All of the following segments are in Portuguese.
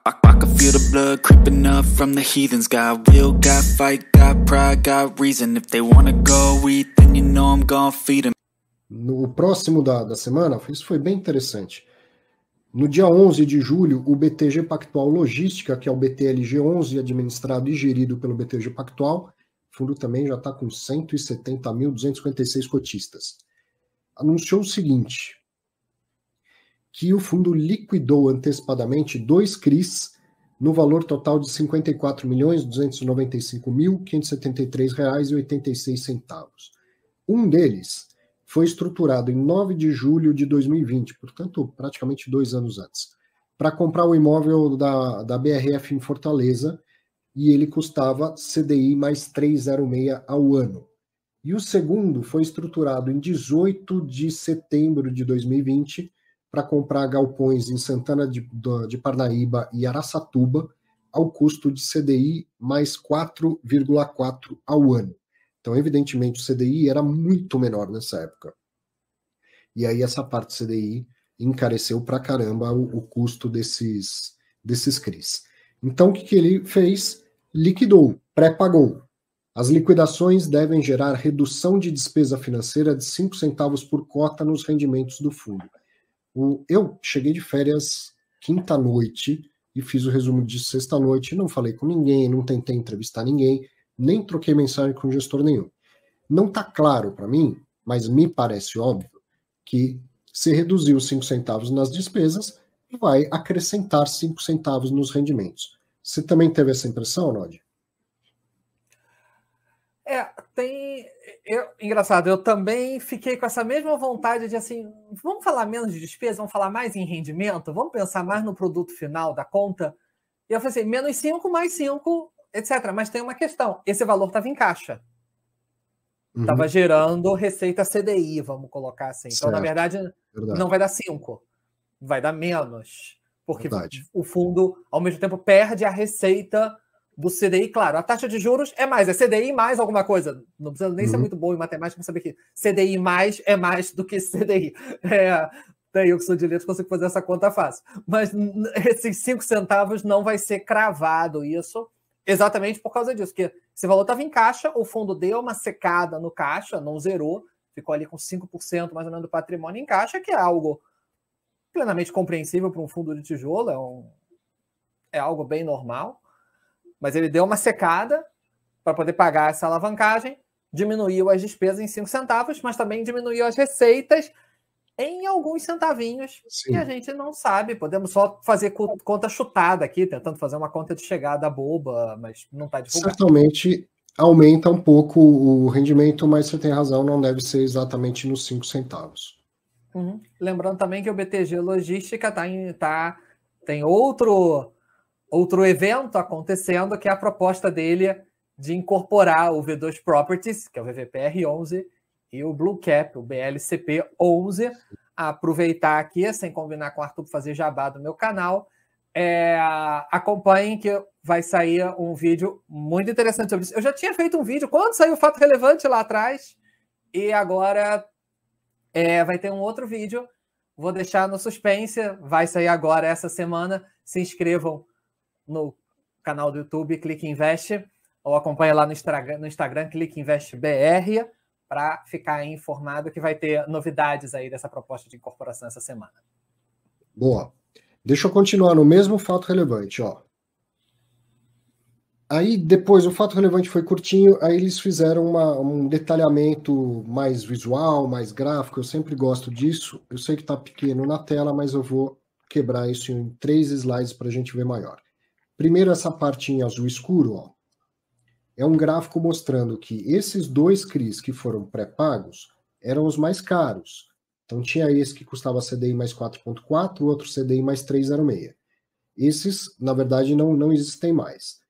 I can feel the blood creeping up from the heathens. Got will, got fight, got pride, got reason. If they wanna go eat, then you know I'm gonna feed them. No próximo da semana, isso foi bem interessante. No dia 11 de julho, o BTG Pactual Logística, que é o BTLG11, administrado e gerido pelo BTG Pactual, o fundo também já está com 170.256 cotistas, anunciou o seguinte, que o fundo liquidou antecipadamente 2 CRIs no valor total de R$ 54.295.573,86. Um deles foi estruturado em 9 de julho de 2020, portanto, praticamente 2 anos antes, para comprar o imóvel da BRF em Fortaleza, e ele custava CDI mais 3,06 ao ano. E o segundo foi estruturado em 18 de setembro de 2020, para comprar galpões em Santana de Parnaíba e Araçatuba, ao custo de CDI mais 4,4 ao ano. Então, evidentemente, o CDI era muito menor nessa época. E aí essa parte do CDI encareceu pra caramba o custo desses CRIs. Então, o que ele fez? Liquidou, pré-pagou. As liquidações devem gerar redução de despesa financeira de 5 centavos por cota nos rendimentos do fundo. Eu cheguei de férias quinta-noite e fiz o resumo de sexta-noite, não falei com ninguém, não tentei entrevistar ninguém, nem troquei mensagem com gestor nenhum. Não está claro para mim, mas me parece óbvio, que se reduzir os 5 centavos nas despesas, vai acrescentar 5 centavos nos rendimentos. Você também teve essa impressão, Nod? Engraçado, eu também fiquei com essa mesma vontade de assim, vamos falar menos de despesa, vamos falar mais em rendimento, vamos pensar mais no produto final da conta. E eu falei assim, menos 5, mais 5, etc. Mas tem uma questão, esse valor estava em caixa. Estava gerando receita CDI, vamos colocar assim. Então, na verdade, não vai dar 5, vai dar menos. Porque o fundo, ao mesmo tempo, perde a receita do CDI. Claro, a taxa de juros é mais, é CDI mais alguma coisa. Não precisa nem ser muito bom em matemática para saber que CDI mais é mais do que CDI. Daí eu que sou de letras consigo fazer essa conta fácil. Mas esses 5 centavos não vai ser cravado isso, exatamente por causa disso, que esse valor estava em caixa, o fundo deu uma secada no caixa, não zerou, ficou ali com 5% mais ou menos do patrimônio em caixa, que é algo plenamente compreensível para um fundo de tijolo, é algo bem normal, mas ele deu uma secada para poder pagar essa alavancagem, diminuiu as despesas em 5 centavos, mas também diminuiu as receitas em alguns centavinhos. Sim. Que a gente não sabe. Podemos só fazer conta chutada aqui, tentando fazer uma conta de chegada boba, mas não está divulgado. Certamente aumenta um pouco o rendimento, mas você tem razão, não deve ser exatamente nos 5 centavos. Lembrando também que o BTG Logística tem outro evento acontecendo, que é a proposta dele de incorporar o V2 Properties, que é o VVPR11, e o Blue Cap, o BLCP11, aproveitar aqui, sem combinar com o Arthur, fazer jabá do meu canal. Acompanhem que vai sair um vídeo muito interessante sobre isso. Eu já tinha feito um vídeo quando saiu o Fato Relevante lá atrás, e agora vai ter um outro vídeo. Vou deixar no suspense, vai sair agora essa semana. Se inscrevam no canal do YouTube, Clique Invest, ou acompanhe lá no Instagram Clique Invest BR, para ficar informado que vai ter novidades aí dessa proposta de incorporação essa semana. Boa. Deixa eu continuar no mesmo fato relevante, ó. Aí depois o fato relevante foi curtinho, aí eles fizeram um detalhamento mais visual, mais gráfico, eu sempre gosto disso. Eu sei que está pequeno na tela, mas eu vou quebrar isso em 3 slides para a gente ver maior. Primeiro essa parte em azul escuro, ó. É um gráfico mostrando que esses 2 CRIs que foram pré-pagos eram os mais caros. Então tinha esse que custava CDI mais 4,4, o outro CDI mais 3,06. Esses, na verdade, não existem mais.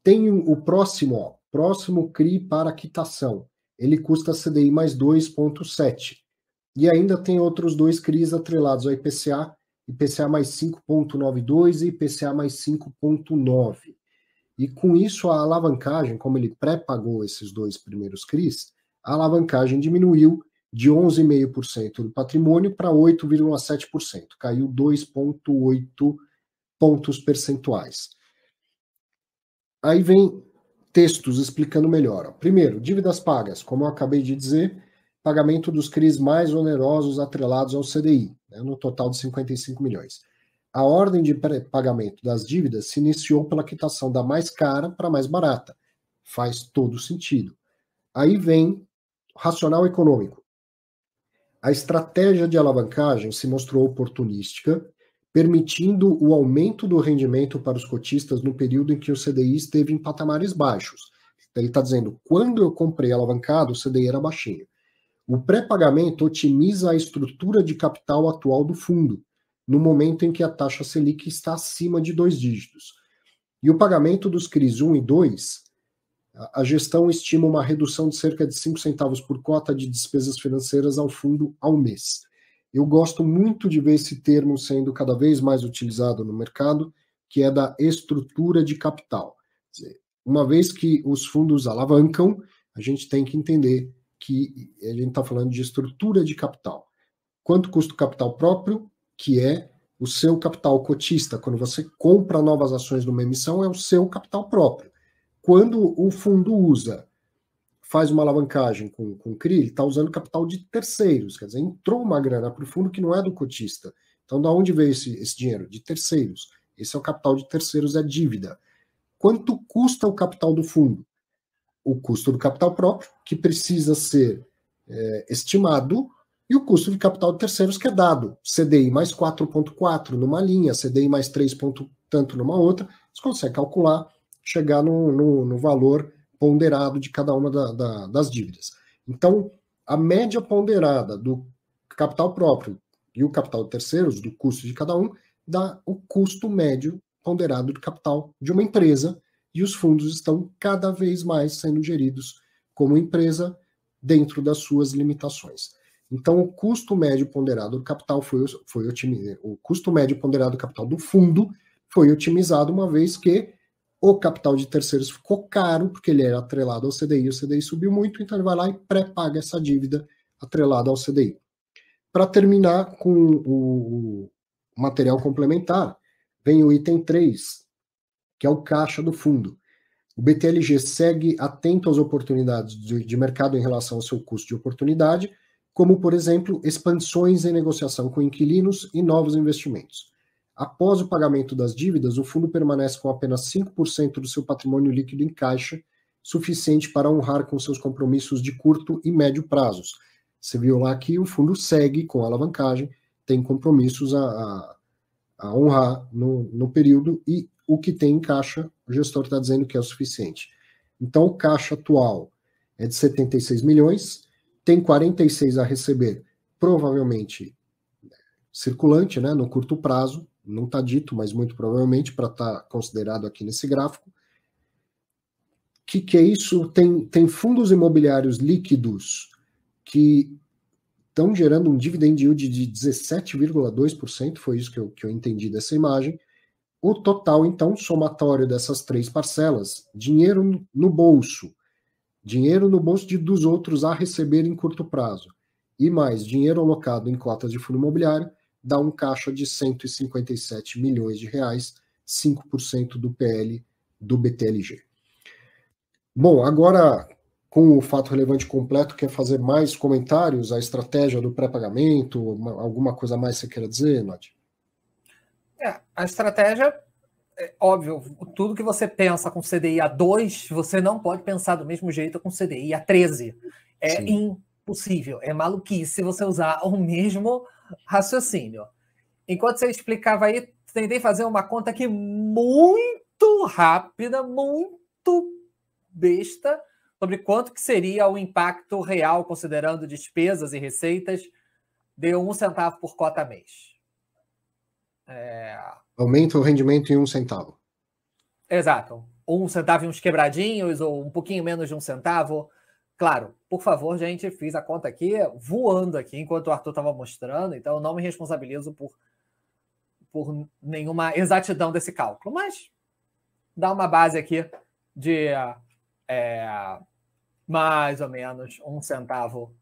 Tem o próximo CRI para quitação. Ele custa CDI mais 2,7. E ainda tem outros 2 CRIs atrelados ao IPCA mais 5,92 e IPCA mais 5,9. E com isso a alavancagem, como ele pré-pagou esses 2 primeiros CRIs, a alavancagem diminuiu de 11,5% do patrimônio para 8,7%. Caiu 2,8 pontos percentuais. Aí vem textos explicando melhor. Primeiro, dívidas pagas, como eu acabei de dizer, pagamento dos CRIs mais onerosos atrelados ao CDI, né, no total de 55 milhões. A ordem de pagamento das dívidas se iniciou pela quitação da mais cara para a mais barata. Faz todo sentido. Aí vem o racional econômico. A estratégia de alavancagem se mostrou oportunística, permitindo o aumento do rendimento para os cotistas no período em que o CDI esteve em patamares baixos. Ele está dizendo, quando eu comprei alavancado, o CDI era baixinho. O pré-pagamento otimiza a estrutura de capital atual do fundo, no momento em que a taxa Selic está acima de 2 dígitos. E o pagamento dos CRIs 1 e 2, a gestão estima uma redução de cerca de 5 centavos por cota de despesas financeiras ao fundo ao mês. Eu gosto muito de ver esse termo sendo cada vez mais utilizado no mercado, que é da estrutura de capital. Quer dizer, uma vez que os fundos alavancam, a gente tem que entender que a gente está falando de estrutura de capital. Quanto custa o capital próprio, que é o seu capital cotista. Quando você compra novas ações numa emissão, é o seu capital próprio. Quando o fundo faz uma alavancagem com o CRI, ele está usando capital de terceiros, quer dizer, entrou uma grana para o fundo que não é do cotista. Então, da onde veio esse dinheiro? De terceiros. Esse é o capital de terceiros, é dívida. Quanto custa o capital do fundo? O custo do capital próprio, que precisa ser estimado, e o custo de capital de terceiros, que é dado. CDI mais 4,4 numa linha, CDI mais 3 tanto numa outra, você consegue calcular, chegar no valor ponderado de cada uma das dívidas. Então, a média ponderada do capital próprio e o capital de terceiros, do custo de cada um, dá o custo médio ponderado do capital de uma empresa, e os fundos estão cada vez mais sendo geridos como empresa dentro das suas limitações. Então, o custo médio ponderado do capital foi otimizado. O custo médio ponderado do capital do fundo foi otimizado, uma vez que o capital de terceiros ficou caro, porque ele era atrelado ao CDI, o CDI subiu muito, então ele vai lá e pré-paga essa dívida atrelada ao CDI. Para terminar com o material complementar, vem o item 3, que é o caixa do fundo. O BTLG segue atento às oportunidades de mercado em relação ao seu custo de oportunidade, como, por exemplo, expansões em negociação com inquilinos e novos investimentos. Após o pagamento das dívidas, o fundo permanece com apenas 5% do seu patrimônio líquido em caixa, suficiente para honrar com seus compromissos de curto e médio prazos. Você viu lá que o fundo segue com a alavancagem, tem compromissos a honrar no período, e o que tem em caixa, o gestor está dizendo que é o suficiente. Então, o caixa atual é de 76 milhões, tem 46 a receber, provavelmente circulante, né, no curto prazo, não está dito, mas muito provavelmente, para estar considerado aqui nesse gráfico. Que é isso? Tem fundos imobiliários líquidos que estão gerando um dividend yield de 17,2%, foi isso que eu entendi dessa imagem. O total, então, somatório dessas três parcelas, dinheiro no bolso dos outros a receber em curto prazo, e mais dinheiro alocado em cotas de fundo imobiliário, dá um caixa de 157 milhões de reais, 5% do PL do BTLG. Bom, agora, com o fato relevante completo, quer fazer mais comentários à estratégia do pré-pagamento? Alguma coisa mais você queira dizer, Nod? A estratégia, óbvio, tudo que você pensa com CDI a 2, você não pode pensar do mesmo jeito com CDI a 13. É Sim. Impossível, é maluquice você usar o mesmo raciocínio. Enquanto você explicava aí, tentei fazer uma conta aqui muito rápida, muito besta, sobre quanto que seria o impacto real, considerando despesas e receitas, de 1 centavo por cota mês. Aumenta o rendimento em 1 centavo. Exato. 1 centavo e uns quebradinhos, ou um pouquinho menos de 1 centavo. Claro, por favor, gente, fiz a conta aqui, voando aqui, enquanto o Arthur estava mostrando, então eu não me responsabilizo por nenhuma exatidão desse cálculo, mas dá uma base aqui de mais ou menos 1 centavo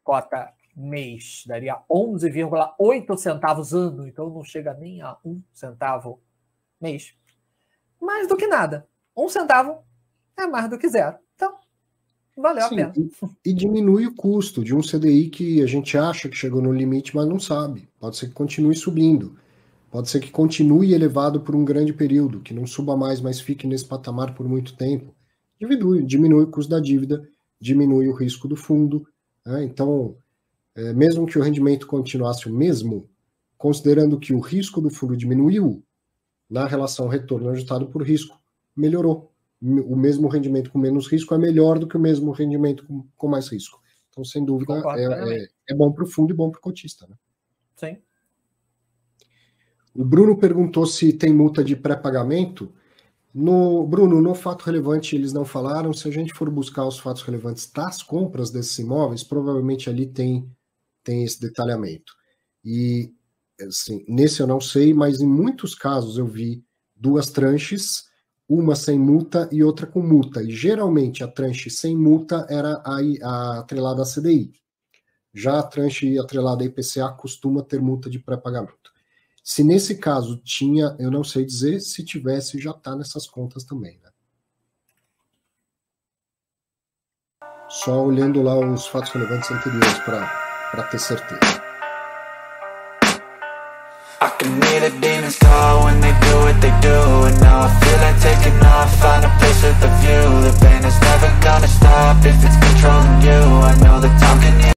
cota mês, daria 11,8 centavos ano, então não chega nem a 1 centavo mês. Mais do que nada. 1 centavo é mais do que zero. Então, valeu a pena. E diminui o custo de um CDI que a gente acha que chegou no limite, mas não sabe. Pode ser que continue subindo. Pode ser que continue elevado por um grande período, que não suba mais, mas fique nesse patamar por muito tempo. Diminui o custo da dívida, diminui o risco do fundo. Né? Então, mesmo que o rendimento continuasse o mesmo, considerando que o risco do fundo diminuiu, na relação retorno ajustado por risco, melhorou. O mesmo rendimento com menos risco é melhor do que o mesmo rendimento com mais risco. Então, sem dúvida, é bom para o fundo e bom para o cotista. Né? Sim. O Bruno perguntou se tem multa de pré-pagamento. Bruno, no fato relevante eles não falaram. Se a gente for buscar os fatos relevantes das compras desses imóveis, provavelmente ali tem esse detalhamento. E, assim, nesse eu não sei, mas em muitos casos eu vi 2 tranches, uma sem multa e outra com multa. E geralmente a tranche sem multa era a atrelada à CDI. Já a tranche atrelada à IPCA costuma ter multa de pré-pagamento. Se nesse caso tinha, eu não sei dizer, se tivesse, já está nessas contas também. Né? Só olhando lá os fatos relevantes anteriores para ter certeza. I can hear the demons call when they do what they do. And now I feel like taking off, find a place with a view. The pain is never gonna stop if it's controlling you. I know the time can heal.